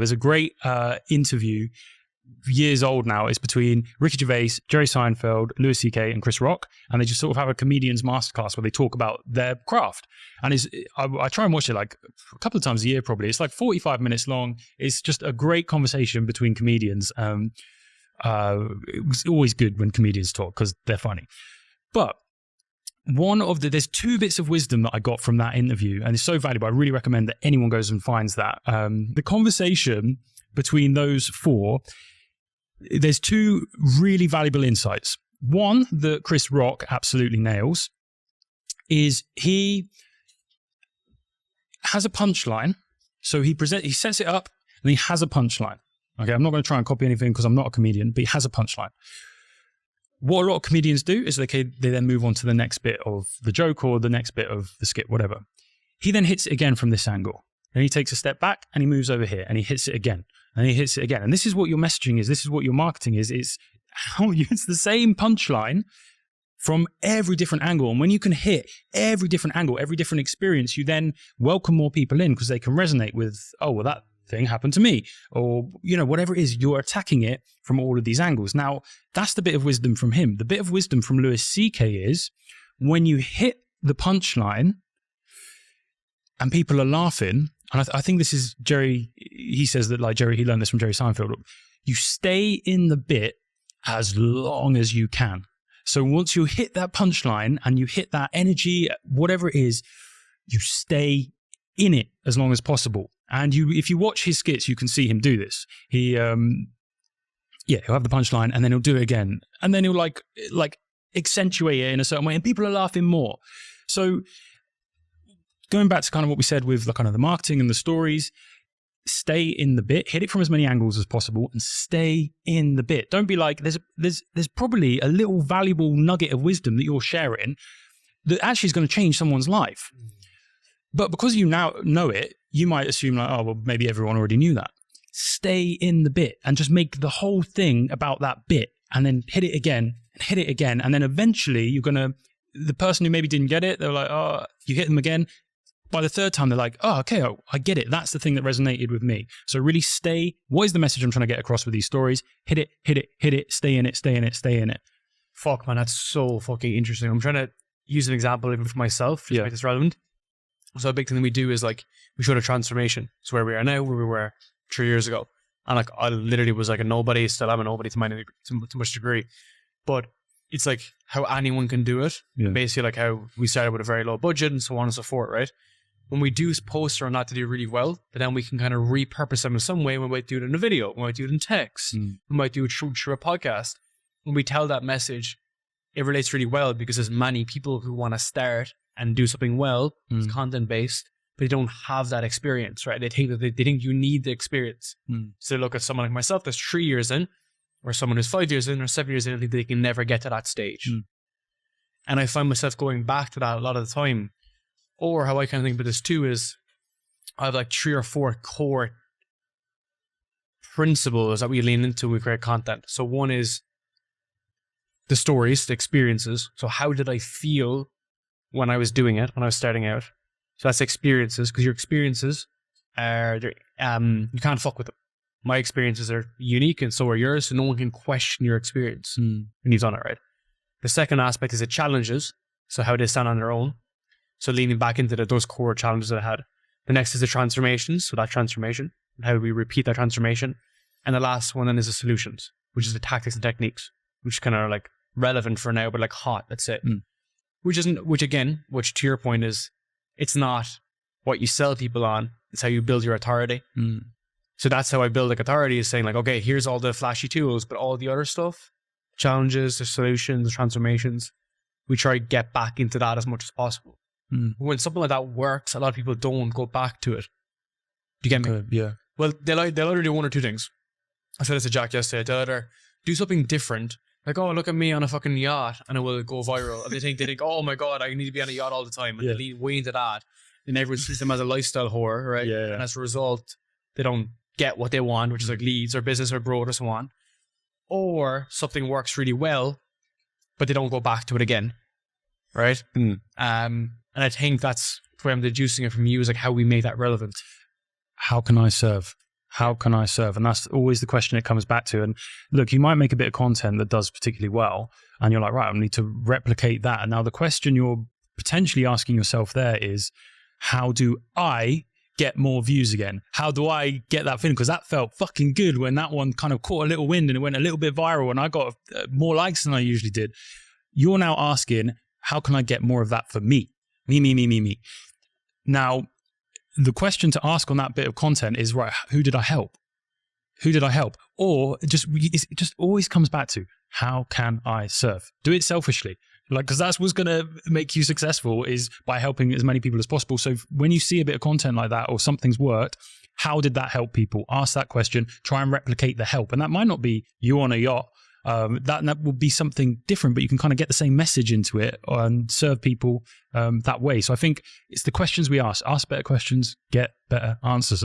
There's a great interview, years old now. It's between Ricky Gervais, Jerry Seinfeld, Louis C.K. and Chris Rock. And they just sort of have a comedian's masterclass where they talk about their craft. And I try and watch it like a couple of times a year probably. It's like 45 minutes long. It's just a great conversation between comedians. It was always good when comedians talk because they're funny. But there's two bits of wisdom that I got from that interview, and it's so valuable. I really recommend that anyone goes and finds that. The conversation between those four, there's two really valuable insights. One that Chris Rock absolutely nails is he has a punchline. So he sets it up and he has a punchline. Okay, I'm not going to try and copy anything because I'm not a comedian, but he has a punchline. What a lot of comedians do is they then move on to the next bit of the joke or the next bit of the skit, whatever. He then hits it again from this angle. Then he takes a step back and he moves over here and he hits it again and he hits it again. And this is what your messaging is. This is what your marketing is. It's the same punchline from every different angle. And when you can hit every different angle, every different experience, you then welcome more people in because they can resonate with, oh, well, that thing happened to me, or whatever it is, you're attacking it from all of these angles. Now that's the bit of wisdom from him. The bit of wisdom from Louis C.K. is when you hit the punchline and people are laughing, and I think this is Jerry, he says that like Jerry, he learned this from Jerry Seinfeld, you stay in the bit as long as you can. So once you hit that punchline and you hit that energy, whatever it is, you stay in it as long as possible. And if you watch his skits, you can see him do this. He'll have the punchline and then he'll do it again. And then he'll like accentuate it in a certain way and people are laughing more. So going back to kind of what we said with the kind of the marketing and the stories, stay in the bit, hit it from as many angles as possible and stay in the bit. Don't be like, there's probably a little valuable nugget of wisdom that you're sharing that actually is going to change someone's life. But because you now know it, you might assume like, oh, well, maybe everyone already knew that. Stay in the bit and just make the whole thing about that bit and then hit it again and hit it again. And then eventually the person who maybe didn't get it, they're like, oh, you hit them again. By the third time, they're like, oh, okay, I get it. That's the thing that resonated with me. So really what is the message I'm trying to get across with these stories? Hit it, hit it, hit it, stay in it, stay in it, stay in it. Fuck, man, that's so fucking interesting. I'm trying to use an example even for myself to make this relevant. So a big thing that we do is like, we showed a transformation. So where we are now, where we were 3 years ago. And like, I literally was like a nobody, still am a nobody to much degree. But it's like how anyone can do it. Yeah. Basically like how we started with a very low budget and so on and so forth, right? When we do posts or not to do really well, but then we can kind of repurpose them in some way. We might do it in a video, we might do it in text, we might do it through a podcast. When we tell that message, it relates really well because there's many people who want to start and do something well, it's content based, but they don't have that experience, right? They think that they think you need the experience. So they look at someone like myself that's 3 years in, or someone who's 5 years in or 7 years in, and think they can never get to that stage. And I find myself going back to that a lot of the time. Or how I kind of think about this too is I have like 3 or 4 core principles that we lean into when we create content. So one is the stories, the experiences. So how did I feel when I was doing it, when I was starting out? So that's experiences, because your experiences are, you can't fuck with them. My experiences are unique and so are yours, so no one can question your experience when you've done it, right? The second aspect is the challenges. So how they stand on their own. So leaning back into those core challenges that I had. The next is the transformations. So that transformation and how we repeat that transformation. And the last one then is the solutions, which is the tactics and techniques, which kind of like relevant for now, but like hot, let's say. Which to your point is, it's not what you sell people on, it's how you build your authority. So that's how I build like authority, is saying like, okay, here's all the flashy tools, but all the other stuff, challenges, the solutions, the transformations, we try to get back into that as much as possible. When something like that works, a lot of people don't go back to it. Do you get me? Yeah. Well, they'll either do one or two things. I said this to Jack yesterday. They'll either do something different, like, oh, look at me on a fucking yacht, and it will go viral. And they think, oh my God, I need to be on a yacht all the time. And they lean way into that. And everyone sees them as a lifestyle whore, right? Yeah. And as a result, they don't get what they want, which is like leads or business or growth or so on. Or something works really well, but they don't go back to it again. Right? And I think that's where I'm deducing it from you, is like how we make that relevant. How can I serve? How can I serve? And that's always the question it comes back to. And look, you might make a bit of content that does particularly well, and you're like, right, I need to replicate that. And now the question you're potentially asking yourself there is, how do I get more views again? How do I get that feeling? Because that felt fucking good when that one kind of caught a little wind and it went a little bit viral and I got more likes than I usually did. You're now asking, how can I get more of that for me? Me. Now, the question to ask on that bit of content is, right, who did I help? Or it just always comes back to, how can I serve? Do it selfishly. Like, because that's what's going to make you successful, is by helping as many people as possible. So when you see a bit of content like that or something's worked, how did that help people? Ask that question, try and replicate the help. And that might not be you on a yacht. That will be something different, but you can kind of get the same message into it and serve people that way. So I think it's the questions we ask better questions, get better answers.